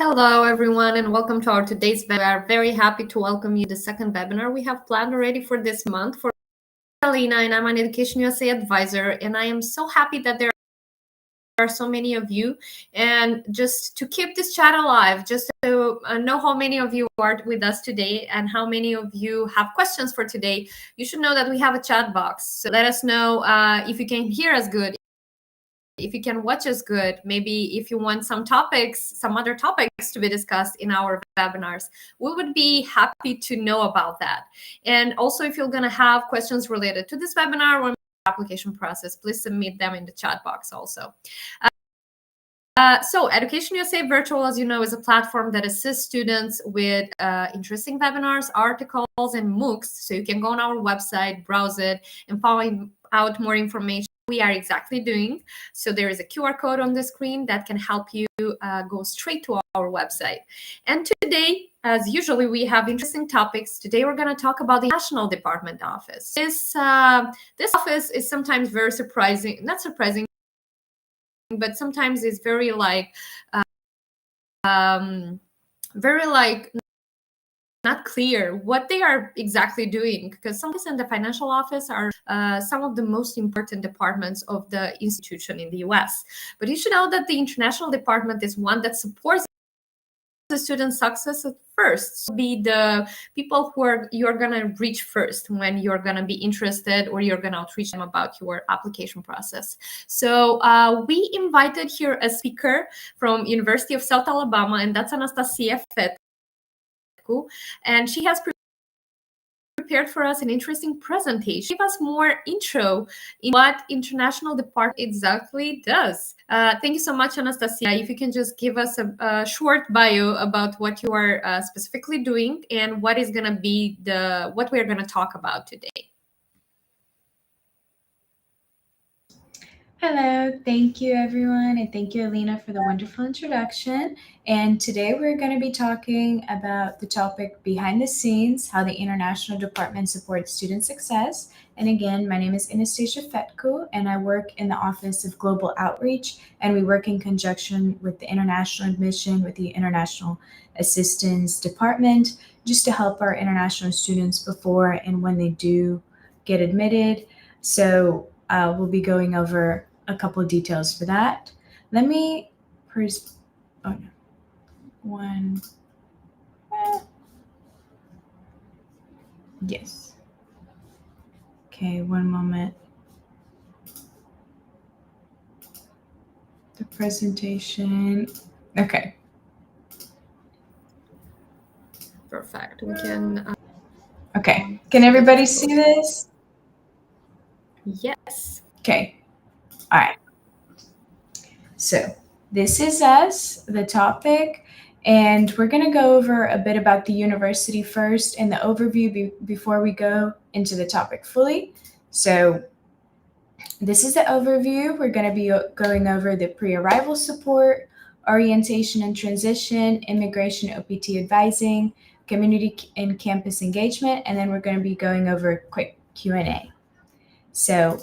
Hello, everyone, and welcome to our today's webinar. We are very happy to welcome you to the second webinar we have planned already for this month. For Alina, and I'm an Education USA advisor, and I am so happy that there are so many of you. And just to keep this chat alive, just to know how many of you are with us today and how many of you have questions for today, you should know that we have a chat box. So let us know if you can hear us good, if you can watch us good, maybe if you want some other topics to be discussed in our webinars, we would be happy to know about that. And also, if you're going to have questions related to this webinar or application process, please submit them in the chat box also. So Education USA Virtual, as you know, is a platform that assists students with interesting webinars, articles, and MOOCs. So you can go on our website, browse it, and find out more information we are exactly doing. So there is a QR code on the screen that can help you go straight to our website. And today, as usually, we have interesting topics. Today, we're going to talk about the National Department Office. This office is sometimes very surprising, not surprising, but sometimes it's very not clear what they are exactly doing, because some in the financial office are some of the most important departments of the institution in the US. But you should know that the international department is one that supports the student success at first. So be the people who you're going to reach first when you're going to be interested or you're going to outreach them about your application process. So we invited here a speaker from University of South Alabama, and that's Anastasia Fetcu, and she has prepared for us an interesting presentation. Give us more intro in what international department exactly does. Thank you so much, Anastasia. If you can just give us a short bio about what you are specifically doing and what is going to be what we're going to talk about today. Hello, thank you everyone, and thank you Alina for the wonderful introduction. And today we're going to be talking about the topic behind the scenes, how the International Department supports student success. And again, my name is Anastasia Fetcu, and I work in the Office of Global Outreach, and we work in conjunction with the International Admission, with the International Assistance Department, just to help our international students before and when they do get admitted. So we'll be going over a couple of details for that. Let me yes. Okay, one moment. The presentation. Okay. Perfect. We can. Okay. Can everybody see this? Yes. Okay. All right. So this is us, the topic, and we're going to go over a bit about the university first and the overview before we go into the topic fully. So this is the overview. We're going to be going over the pre-arrival support, orientation and transition, immigration OPT advising, community and campus engagement, and then we're going to be going over a quick Q&A. So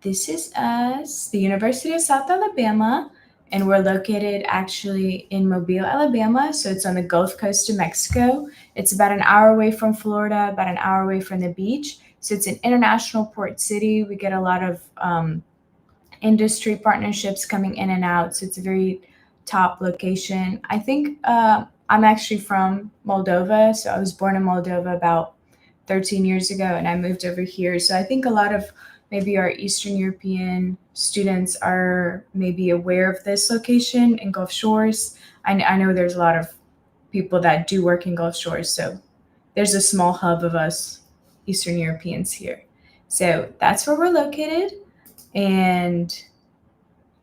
this is us, the University of South Alabama, and we're located actually in Mobile, Alabama. So it's on the Gulf Coast of Mexico. It's about an hour away from Florida, about an hour away from the beach. So it's an international port city. We get a lot of industry partnerships coming in and out. So it's a very top location. I think I'm actually from Moldova. So I was born in Moldova about 13 years ago, and I moved over here. So I think a lot of maybe our Eastern European students are maybe aware of this location in Gulf Shores. I know there's a lot of people that do work in Gulf Shores. So there's a small hub of us Eastern Europeans here. So that's where we're located, and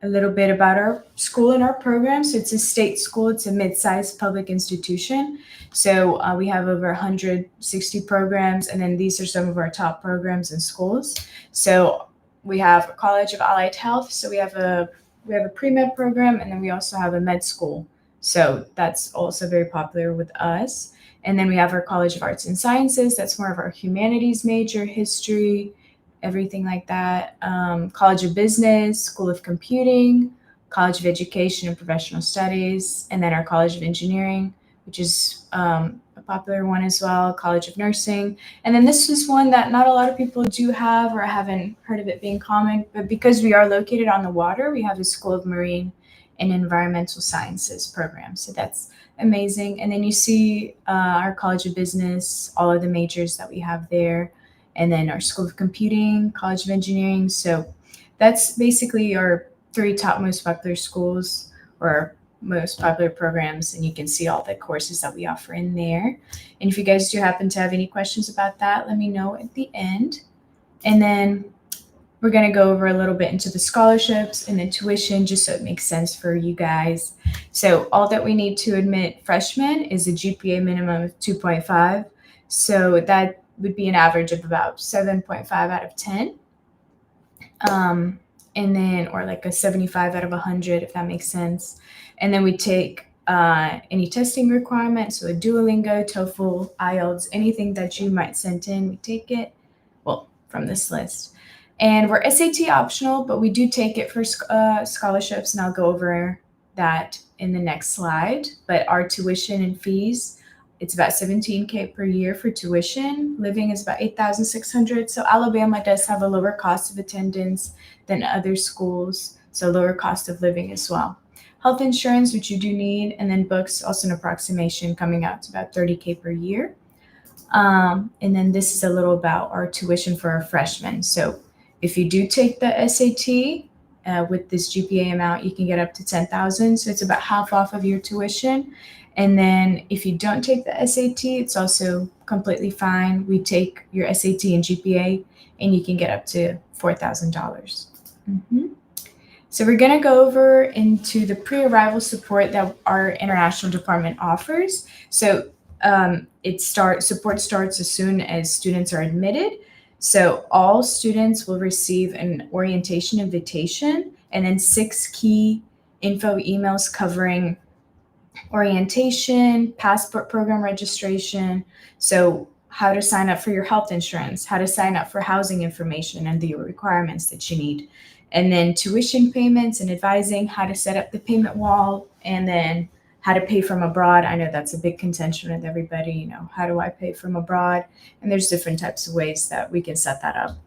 a little bit about our school and our program. So it's a state school. It's a mid-sized public institution. So we have over 160 programs, and then these are some of our top programs and schools. So we have a College of Allied Health. So we have a pre-med program, and then we also have a med school. So that's also very popular with us. And then we have our College of Arts and Sciences. That's more of our humanities major, history, everything like that. College of Business, School of Computing, College of Education and Professional Studies, and then our College of Engineering, which is a popular one as well, College of Nursing. And then this is one that not a lot of people do have, or I haven't heard of it being common, but because we are located on the water, we have the School of Marine and Environmental Sciences program. So that's amazing. And then you see our College of Business, all of the majors that we have there, and then our School of Computing, College of Engineering. So that's basically our 3 top most popular schools, or our most popular programs, and you can see all the courses that we offer in there. And if you guys do happen to have any questions about that, let me know at the end. And then we're going to go over a little bit into the scholarships and the tuition, just so it makes sense for you guys. So all that we need to admit freshmen is a GPA minimum of 2.5. So that would be an average of about 7.5 out of 10. And then, or like a 75 out of 100, if that makes sense. And then we take any testing requirements, so a Duolingo, TOEFL, IELTS, anything that you might send in, we take it, well, from this list. And we're SAT optional, but we do take it for scholarships, and I'll go over that in the next slide. But our tuition and fees, it's about $17,000 per year for tuition. Living is about $8,600. So Alabama does have a lower cost of attendance than other schools, so lower cost of living as well. Health insurance, which you do need, and then books, also an approximation, coming out to about $30,000 per year. And then this is a little about our tuition for our freshmen. So if you do take the SAT with this GPA amount, you can get up to $10,000. So it's about half off of your tuition. And then if you don't take the SAT, it's also completely fine. We take your SAT and GPA, and you can get up to $4,000. So we're going to go over into the pre-arrival support that our international department offers. So support starts as soon as students are admitted. So all students will receive an orientation invitation, and then 6 key info emails covering orientation, passport program registration, so how to sign up for your health insurance, how to sign up for housing information and the requirements that you need, and then tuition payments and advising, how to set up the payment wall, and then how to pay from abroad. I know that's a big contention with everybody, how do I pay from abroad? And there's different types of ways that we can set that up.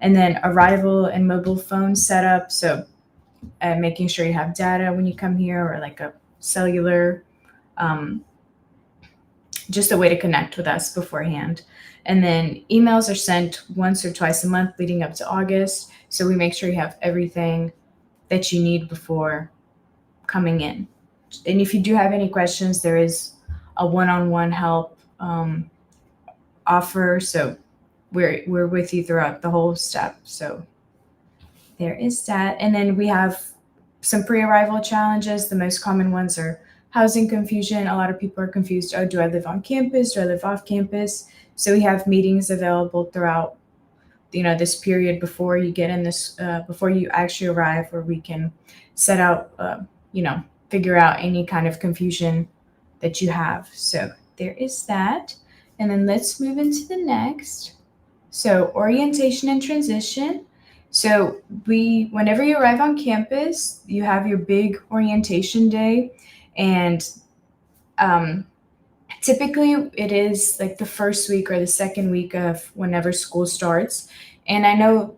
And then arrival and mobile phone setup, so making sure you have data when you come here, or like a cellular, just a way to connect with us beforehand. And then emails are sent once or twice a month leading up to August. So we make sure you have everything that you need before coming in. And if you do have any questions, there is a one-on-one help offer. So we're with you throughout the whole step. So there is that. And then we have some pre-arrival challenges. The most common ones are housing confusion. A lot of people are confused. Oh, do I live on campus? Do I live off campus? So we have meetings available throughout, this period before you get in this, before you actually arrive, where we can set out, figure out any kind of confusion that you have. So there is that. And then let's move into the next. So orientation and transition. So whenever you arrive on campus, you have your big orientation day, and typically it is like the first week or the second week of whenever school starts. And I know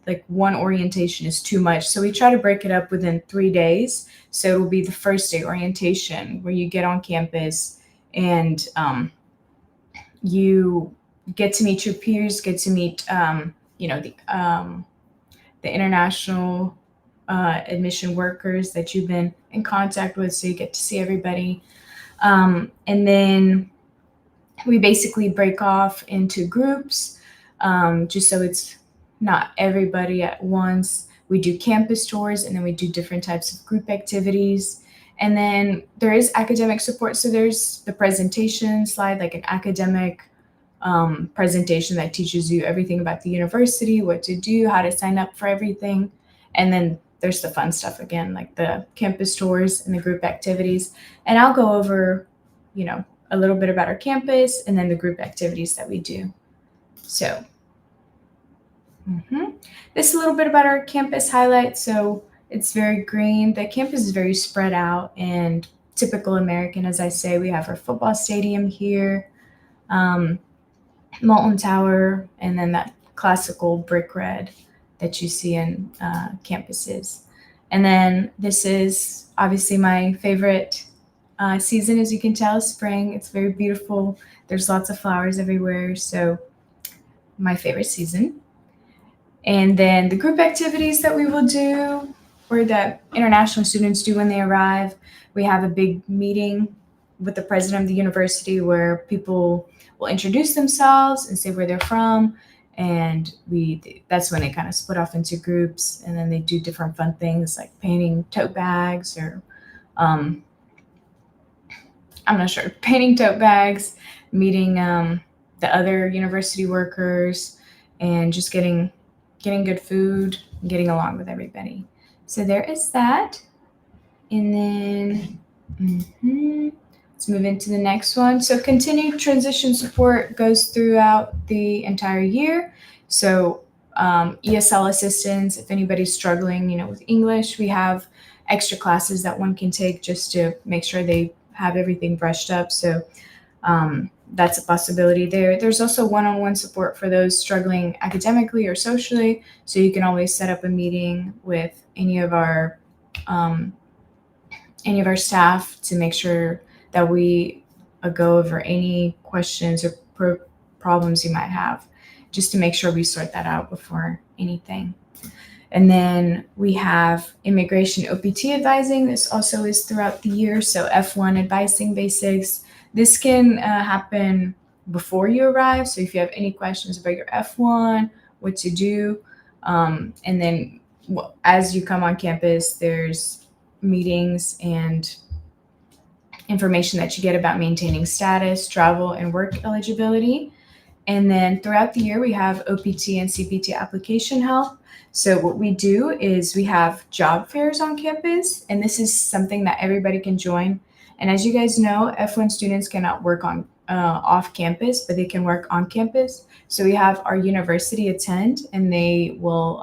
like one orientation is too much, so we try to break it up within 3 days. So it will be the first day orientation, where you get on campus and you get to meet your peers, get to meet the international admission workers that you've been in contact with, so you get to see everybody. And then we basically break off into groups, just so it's not everybody at once. We do campus tours, and then we do different types of group activities. And then there is academic support. So there's the presentation slide, like an academic presentation that teaches you everything about the university, what to do, how to sign up for everything. And then there's the fun stuff again, like the campus tours and the group activities. And I'll go over, a little bit about our campus and then the group activities that we do. So this is a little bit about our campus highlights. So It's very green. The campus is very spread out and typical American, as I say. We have our football stadium here, Molten Tower, and then that classical brick red that you see in campuses. And then this is obviously my favorite season, as you can tell, spring. It's very beautiful. There's lots of flowers everywhere. So, my favorite season. And then the group activities that we will do, or that international students do when they arrive, we have a big meeting with the president of the university where people will introduce themselves and say where they're from. And that's when they kind of split off into groups, and then they do different fun things like painting tote bags or I'm not sure, painting tote bags, meeting the other university workers, and just getting good food, and getting along with everybody. So there is that. And then let's move into the next one. So continued transition support goes throughout the entire year. So ESL assistance, if anybody's struggling, with English, we have extra classes that one can take just to make sure they have everything brushed up. So that's a possibility there. There's also one-on-one support for those struggling academically or socially. So you can always set up a meeting with any of our staff to make sure that we go over any questions or problems you might have, just to make sure we sort that out before anything. And then we have immigration OPT advising. This also is throughout the year. So F1 advising basics. This can happen before you arrive. So if you have any questions about your F1, what to do, and then as you come on campus, there's meetings and information that you get about maintaining status, travel, and work eligibility. And then throughout the year, we have OPT and CPT application help. So what we do is we have job fairs on campus, and this is something that everybody can join. And as you guys know, F1 students cannot work on off campus, but they can work on campus. So we have our university attend, and they will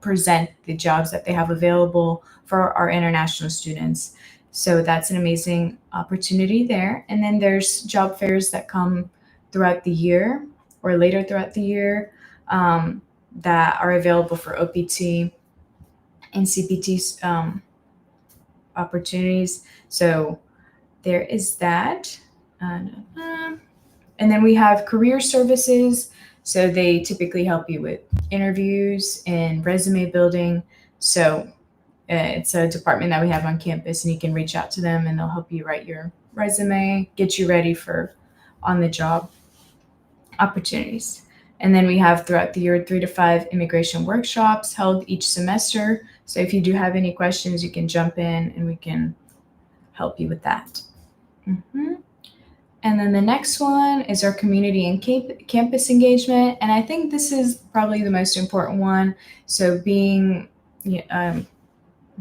present the jobs that they have available for our international students. So that's an amazing opportunity there. And then there's job fairs that come throughout the year or later throughout the year that are available for OPT and CPT opportunities. So there is that. And then we have career services. So they typically help you with interviews and resume building. So it's a department that we have on campus, and you can reach out to them and they'll help you write your resume, get you ready for on the job opportunities. And then we have throughout the year 3 to 5 immigration workshops held each semester. So if you do have any questions, you can jump in and we can help you with that. And then the next one is our community and campus engagement. And I think this is probably the most important one. So being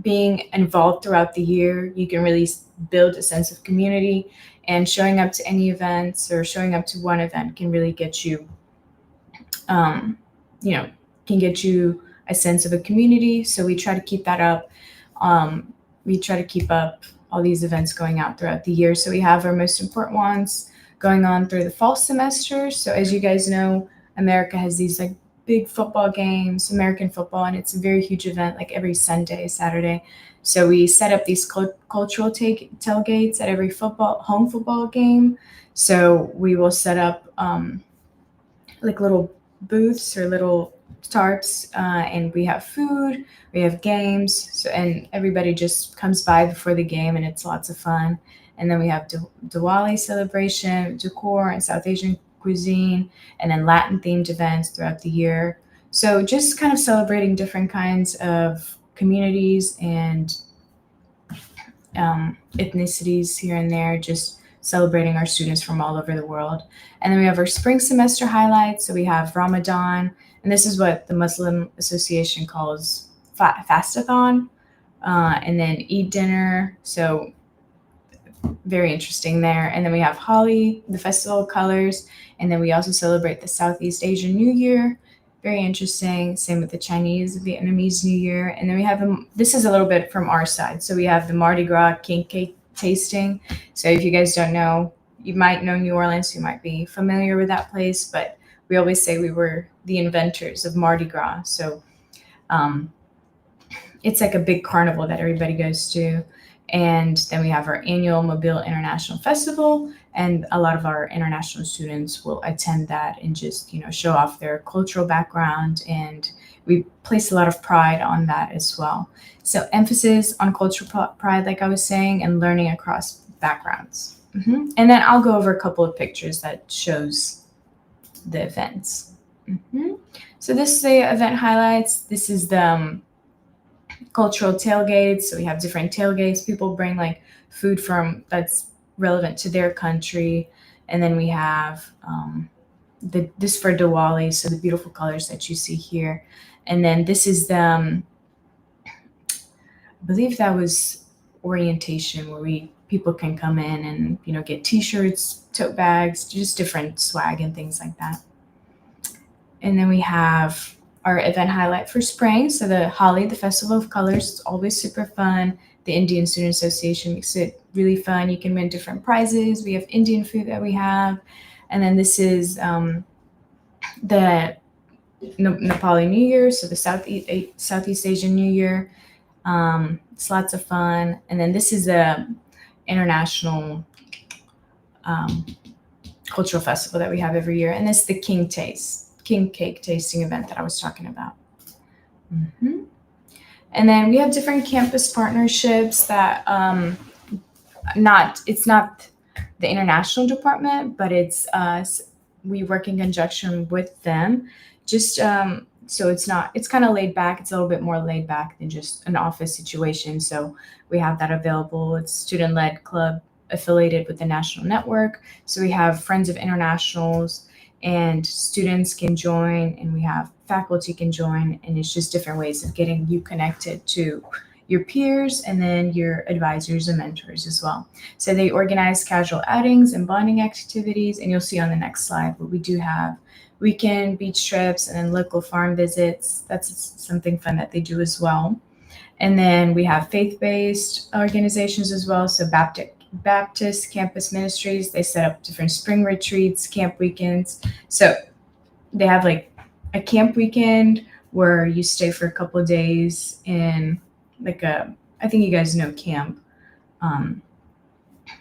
involved throughout the year, you can really build a sense of community, and showing up to any events or showing up to one event can really get you, can get you a sense of a community. So we try to keep that up. We try to keep up all these events going out throughout the year. So we have our most important ones going on through the fall semester. So as you guys know, America has these like big football games, American football, and it's a very huge event, like every Sunday, Saturday. So we set up these cultural tailgates at every home football game. So we will set up like little booths or little tarps, and we have food, we have games, so and everybody just comes by before the game, and it's lots of fun. And then we have Diwali celebration, decor, and South Asian cuisine, and then Latin themed events throughout the year. So just kind of celebrating different kinds of communities and ethnicities here and there, just celebrating our students from all over the world. And then we have our spring semester highlights. So we have Ramadan, and this is what the Muslim Association calls fastathon, and then Eid dinner. So very interesting there. And then we have Holi, the festival of colors, and then we also celebrate the Southeast Asian New Year. very interesting. Same with the Chinese, Vietnamese New Year. And then we have, this is a little bit from our side. So we have the Mardi Gras king cake tasting. So if you guys don't know, you might know New Orleans, you might be familiar with that place, but we always say we were the inventors of Mardi Gras. So it's like a big carnival that everybody goes to. And then we have our annual Mobile International Festival, and a lot of our international students will attend that and just, show off their cultural background. And we place a lot of pride on that as well. So emphasis on cultural pride, like I was saying, and learning across backgrounds. And then I'll go over a couple of pictures that shows the events. So this is the event highlights. This is the cultural tailgates. So we have different tailgates. People bring like food from that's relevant to their country. And then we have this for Diwali, so the beautiful colors that you see here. And then this is the, I believe that was orientation, where people can come in and get t-shirts, tote bags, just different swag and things like that. And then we have our event highlight for spring. So the Holi, the Festival of Colors, is always super fun. The Indian Student Association makes it really fun. You can win different prizes. We have Indian food that we have. And then this is the Nepali New Year, so the Southeast Asian New Year. It's lots of fun. And then this is a international cultural festival that we have every year. And this is the King Cake tasting event that I was talking about. And then we have different campus partnerships that it's not the international department, but it's we work in conjunction with them. Just so it's kind of laid back. It's a little bit more laid back than just an office situation. So we have that available. It's student-led club affiliated with the national network. So we have Friends of Internationals, and students can join, and we have faculty can join, and it's just different ways of getting you connected to your peers and then your advisors and mentors as well. So they organize casual outings and bonding activities, and you'll see on the next slide, but we do have weekend beach trips and then local farm visits. That's something fun that they do as well. And then we have faith-based organizations as well. So Baptist campus ministries, they set up different spring retreats, camp weekends. So they have like a camp weekend where you stay for a couple of days in I think you guys know camp.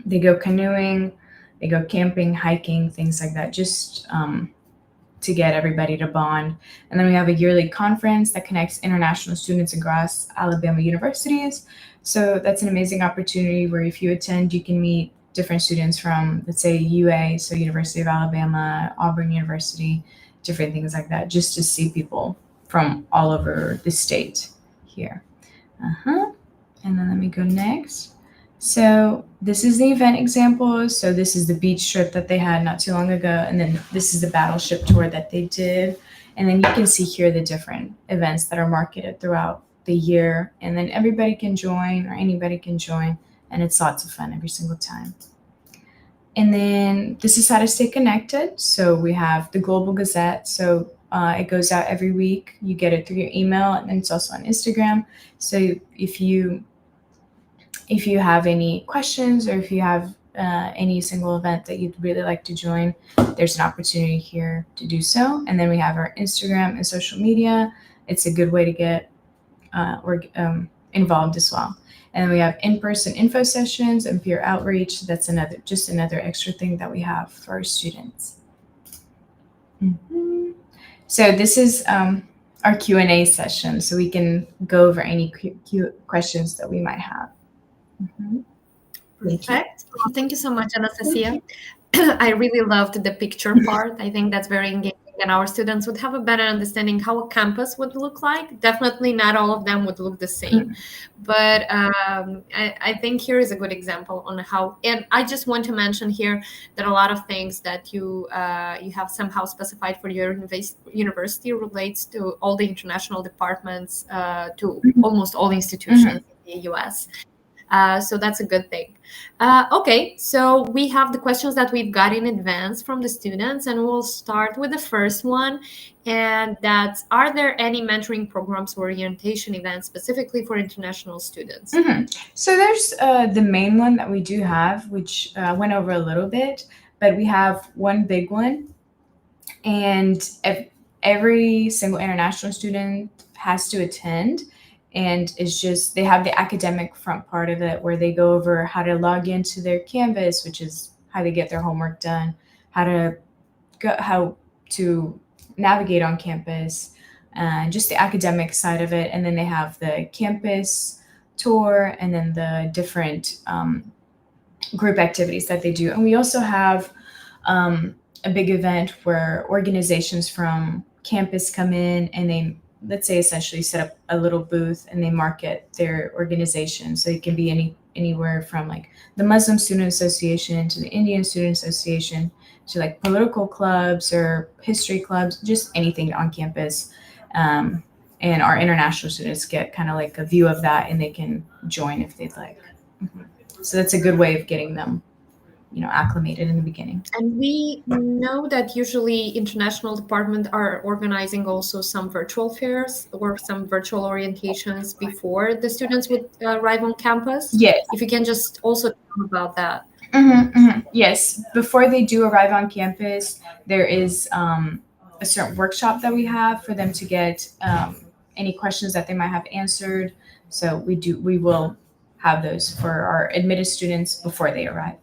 They go canoeing, they go camping, hiking, things like that, just to get everybody to bond. And then we have a yearly conference that connects international students across Alabama universities. So that's an amazing opportunity where if you attend, you can meet different students from, let's say, UA, so University of Alabama, Auburn University, different things like that, just to see people from all over the state here. And then let me go next. So this is the event example. So this is the beach trip that they had not too long ago. And then this is the battleship tour that they did. And then you can see here the different events that are marketed throughout the year. And then everybody can join, or anybody can join. And it's lots of fun every single time. And then this is how to stay connected. So we have the Global Gazette. So it goes out every week. You get it through your email, and it's also on Instagram. So if you have any questions, or if you have any single event that you'd really like to join, there's an opportunity here to do so. And then we have our Instagram and social media. It's a good way to get involved as well. And then we have in-person info sessions and peer outreach. That's another extra thing that we have for our students. So this is our Q&A session, so we can go over any questions that we might have. Perfect. Well, thank you so much, Anastasia. I really loved the picture part. I think that's very engaging, and our students would have a better understanding how a campus would look like. Definitely not all of them would look the same, but I think here is a good example on how, and I just want to mention here that a lot of things that you have somehow specified for your university relates to all the international departments, to almost all institutions in the US. So that's a good thing. Okay, so we have the questions that we've got in advance from the students, and we'll start with the first one. And that's, are there any mentoring programs or orientation events specifically for international students? So there's the main one that we do have, which went over a little bit, but we have one big one, and every single international student has to attend. And it's just, they have the academic front part of it where they go over how to log into their Canvas, which is how they get their homework done, how to navigate on campus, and just the academic side of it. And then they have the campus tour, and then the different group activities that they do. And we also have a big event where organizations from campus come in, and they, let's say, essentially set up a little booth, and they market their organization. So it can be anywhere from like the Muslim Student Association to the Indian Student Association to like political clubs or history clubs, just anything on campus. And our international students get kind of like a view of that, and they can join if they'd like. So that's a good way of getting them, acclimated in the beginning. And we know that usually international department are organizing also some virtual fairs or some virtual orientations before the students would arrive on campus. Yes. If you can just also talk about that. Yes. Before they do arrive on campus, there is a certain workshop that we have for them to get any questions that they might have answered. So we will have those for our admitted students before they arrive.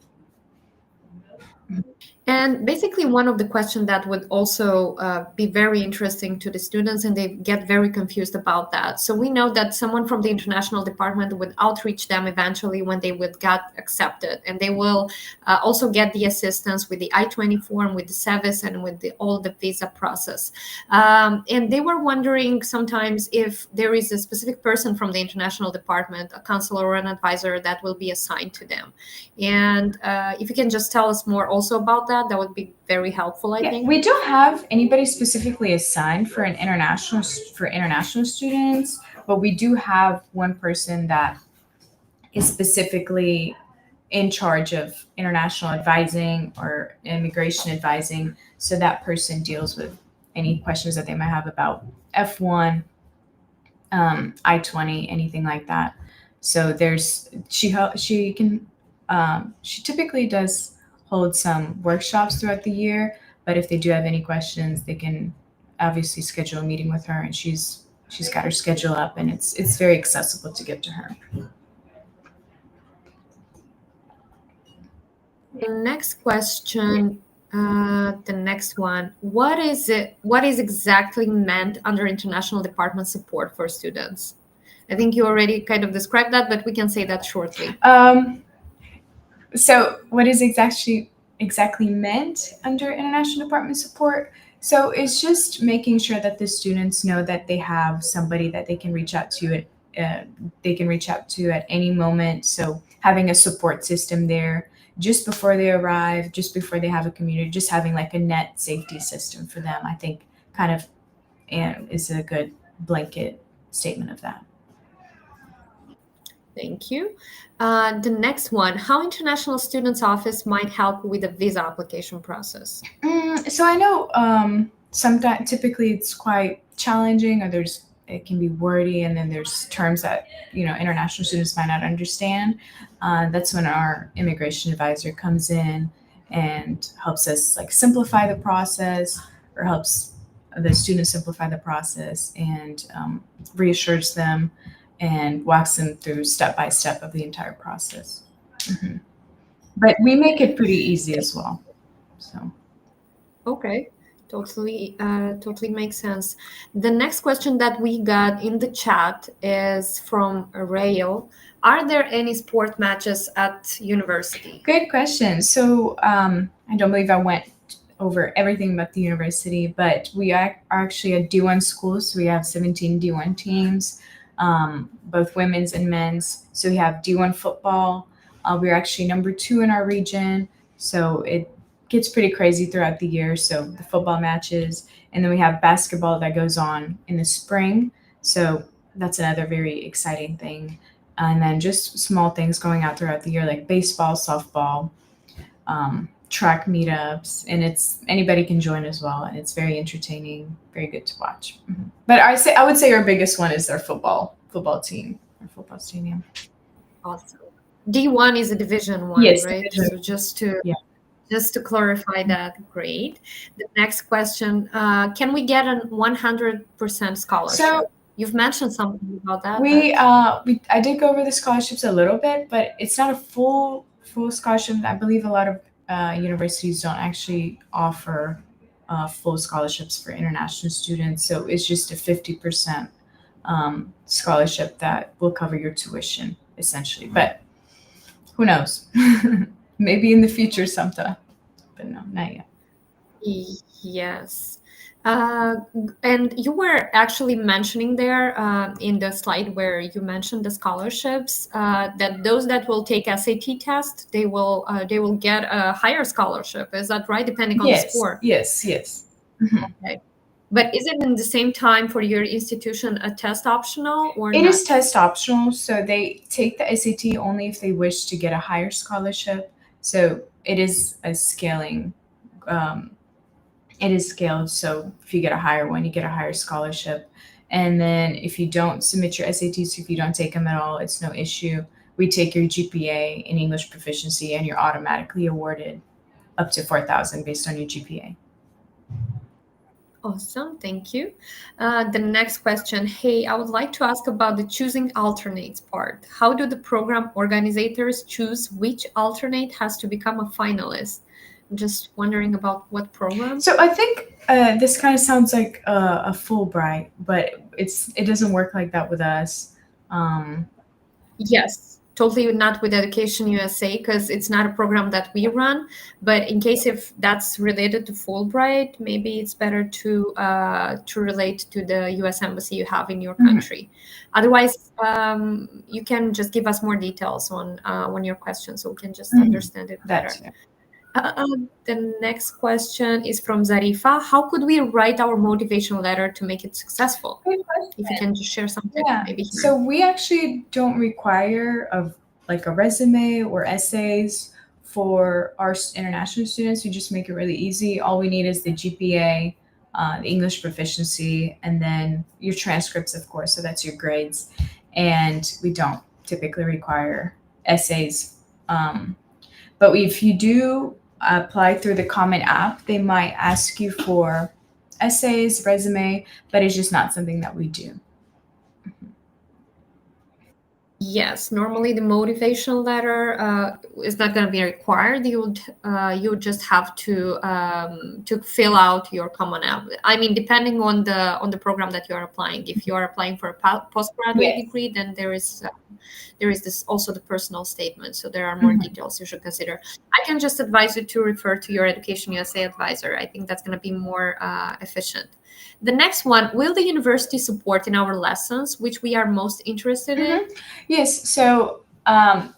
And basically, one of the questions that would also be very interesting to the students, and they get very confused about that. So we know that someone from the international department would outreach them eventually when they would get accepted, and they will also get the assistance with the I-20 form, with the SEVIS, and with all the visa process. And they were wondering sometimes if there is a specific person from the international department, a counselor or an advisor, that will be assigned to them. And if you can just tell us more also about that would be very helpful, I think. We don't have anybody specifically assigned for international students, but we do have one person that is specifically in charge of international advising or immigration advising. So that person deals with any questions that they might have about F1, I-20, anything like that. So she typically does hold some workshops throughout the year, but if they do have any questions, they can obviously schedule a meeting with her, and she's got her schedule up, and it's very accessible to get to her. The next question, the next one, what is exactly meant under international department support for students? I think you already kind of described that, but we can say that shortly. So what is exactly meant under international department support? So it's just making sure that the students know that they have somebody that they can reach out to at any moment. So having a support system there just before they arrive, just before they have a community, just having like a net safety system for them, I think kind of is a good blanket statement of that. Thank you. The next one, how International Students Office might help with the visa application process? So I know sometimes typically it's quite challenging, or it can be wordy, and then there's terms that international students might not understand. That's when our immigration advisor comes in and helps us like simplify the process, or helps the students simplify the process, and reassures them and walks them through step by step of the entire process. But we make it pretty easy as well. So. Okay. Totally makes sense. The next question that we got in the chat is from Rayo. Are there any sport matches at university? Good question. So I don't believe I went over everything about the university, but we are actually a D1 school. So we have 17 D1 teams, both women's and men's. So we have D1 football. We're actually number 2 in our region. So it gets pretty crazy throughout the year. So the football matches, and then we have basketball that goes on in the spring. So that's another very exciting thing. and then just small things going out throughout the year like baseball, softball, track meetups, and it's anybody can join as well, and it's very entertaining, very good to watch. But I would say our biggest one is our football team, our football stadium. Awesome. D1 is a Division 1, Yes, right? Division. So just to Yeah. just to clarify that, great. The next question, can we get a 100% scholarship? So You've mentioned something about that. I did go over the scholarships a little bit, but it's not a full scholarship. I believe a lot of universities don't actually offer full scholarships for international students, so it's just a 50% scholarship that will cover your tuition essentially. But who knows? Maybe in the future sometime, but no, not yet. Yes. And you were actually mentioning there in the slide where you mentioned the scholarships that those that will take SAT test, they will get a higher scholarship. Is that right? Depending on the score. Yes. Okay. But is it in the same time for your institution a test optional or It not? is test optional, so they take the SAT only if they wish to get a higher scholarship. So it is a scaling. Um, it is scaled. So if you get a higher one, you get a higher scholarship. And then if you don't submit your SATs, if you don't take them at all, it's no issue. We take your GPA and English proficiency, and you're automatically awarded up to 4,000 based on your GPA. Awesome, thank you. The next question, hey, I would like to ask about the choosing alternates part. How do the program organizers choose which alternate has to become a finalist? I'm just wondering about what program. So I think this kind of sounds like a Fulbright, but it doesn't work like that with us. Yes, totally not with Education USA because it's not a program that we run. But in case if that's related to Fulbright, maybe it's better to relate to the U.S. Embassy you have in your country. Otherwise, you can just give us more details on your question so we can just understand it better. That's it. The next question is from Zarifa. How could we write our motivational letter to make it successful? Good question. If you can just share something, maybe here. So we actually don't require like a resume or essays for our international students. We just make it really easy. All we need is the GPA, the English proficiency, and then your transcripts, of course. So that's your grades. And we don't typically require essays. But if you do apply through the Common App, they might ask you for essays, resume, but it's just not something that we do. Yes, normally the motivational letter is not going to be required. You would just have to fill out your Common App. I mean, depending on the program that you are applying. If you are applying for a postgraduate degree, then there is this also the personal statement. So there are more details you should consider. I can just advise you to refer to your Education USA advisor. I think that's going to be more efficient. The next one, will the university support in our lessons, which we are most interested in? Yes, so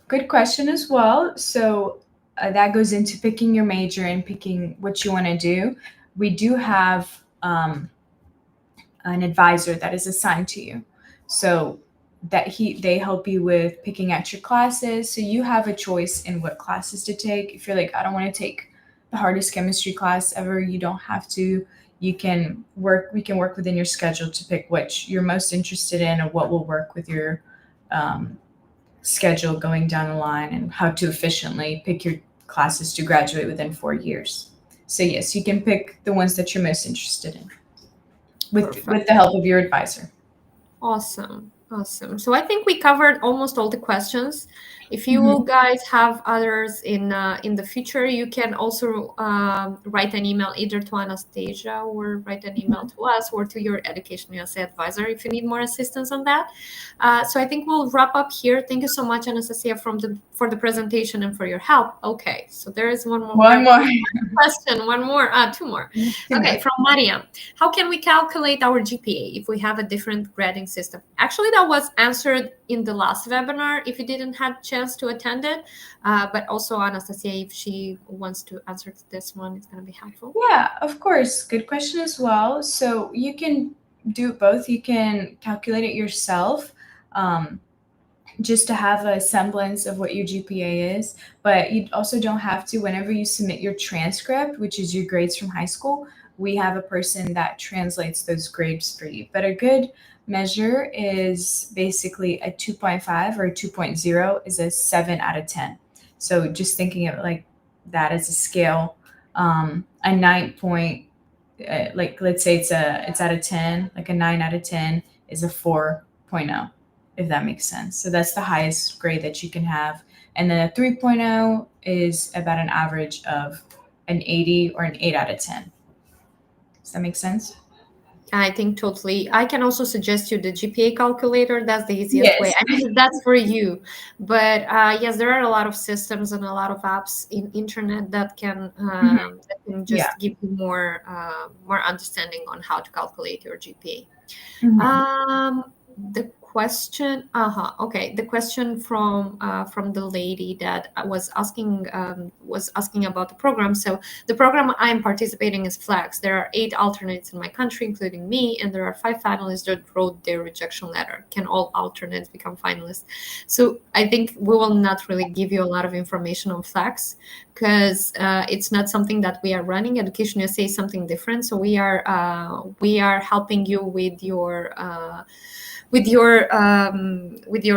good question as well. So that goes into picking your major and picking what you want to do. We do have an advisor that is assigned to you. So they help you with picking out your classes. So you have a choice in what classes to take. If you're like, I don't want to take the hardest chemistry class ever, you don't have to. We can work within your schedule to pick which you're most interested in or what will work with your schedule going down the line, and how to efficiently pick your classes to graduate within 4 years. So yes, you can pick the ones that you're most interested in with the help of your advisor. Awesome. So I think we covered almost all the questions. If you will guys have others in the future, you can also write an email either to Anastasia or write an email to us or to your Education USA advisor if you need more assistance on that. So I think we'll wrap up here. Thank you so much, Anastasia, for the presentation and for your help. Okay, so there is one more question. Two more. Okay, from Mariam. How can we calculate our GPA if we have a different grading system? Actually, that was answered in the last webinar if you didn't have a chance to attend it. But also Anastasia, if she wants to answer this one, it's going to be helpful. Yeah, of course. Good question as well. So you can do both. You can calculate it yourself. just to have a semblance of what your GPA is. But you also don't have to. Whenever you submit your transcript, which is your grades from high school, we have a person that translates those grades for you. But a good measure is basically a 2.5, or a 2.0 is a 7 out of 10. So just thinking of it like that as a scale, a 9 point, like let's say it's out of 10, like a 9 out of 10 is a 4.0, if that makes sense. So that's the highest grade that you can have. And then a 3.0 is about an average of an 80 or an 8 out of 10. Does that make sense? I think totally. I can also suggest you the GPA calculator. That's the easiest way. Yes. I mean, that's for you. But yes, there are a lot of systems and a lot of apps in internet that can Yeah. just give you more understanding on how to calculate your GPA. Mhm. The question, okay, the question from the lady that was asking about the program. So the program I'm participating is Flex. There are 8 alternates in my country, including me, and there are 5 finalists that wrote their rejection letter. Can all alternates become finalists? So I think we will not really give you a lot of information on Flex, because it's not something that we are running. Education USA is something different. So we are helping you with your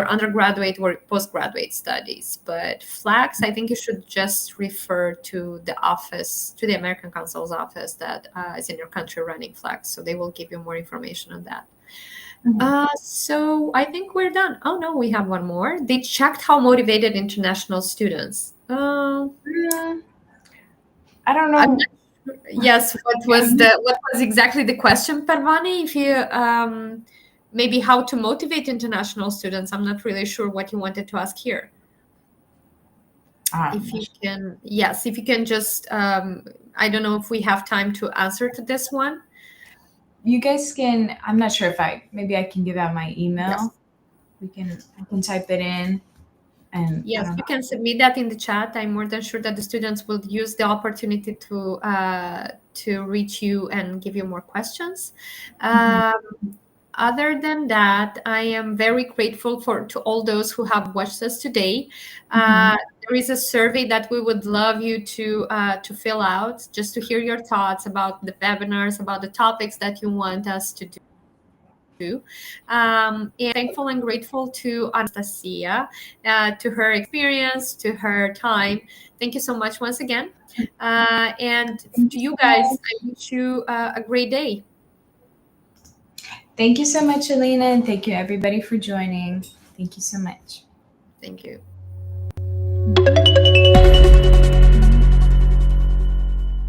undergraduate or postgraduate studies. But Flex, I think you should just refer to the office, to the American Council's office that is in your country running Flex. So they will give you more information on that. So I think we're done. Oh no, we have one more. They checked how motivated international students. I don't I'm know. not sure. Yes, what was exactly the question, Parvani? If you maybe how to motivate international students. I'm not really sure what you wanted to ask here. If you can, yes, if you can just I don't know if we have time to answer to this one. You guys can. I'm not sure if maybe I can give out my email. Yes. I can type it in, and I Yes, don't you know. can submit that in the chat. I'm more than sure that the students will use the opportunity to reach you and give you more questions. Other than that, I am very grateful to all those who have watched us today. There is a survey that we would love you to fill out, just to hear your thoughts about the webinars, about the topics that you want us to do. And thankful and grateful to Anastasia, to her experience, to her time. Thank you so much once again. And Thank to you you so guys, much. I wish you a great day. Thank you so much, Alina, and thank you everybody for joining. Thank you so much. Thank you.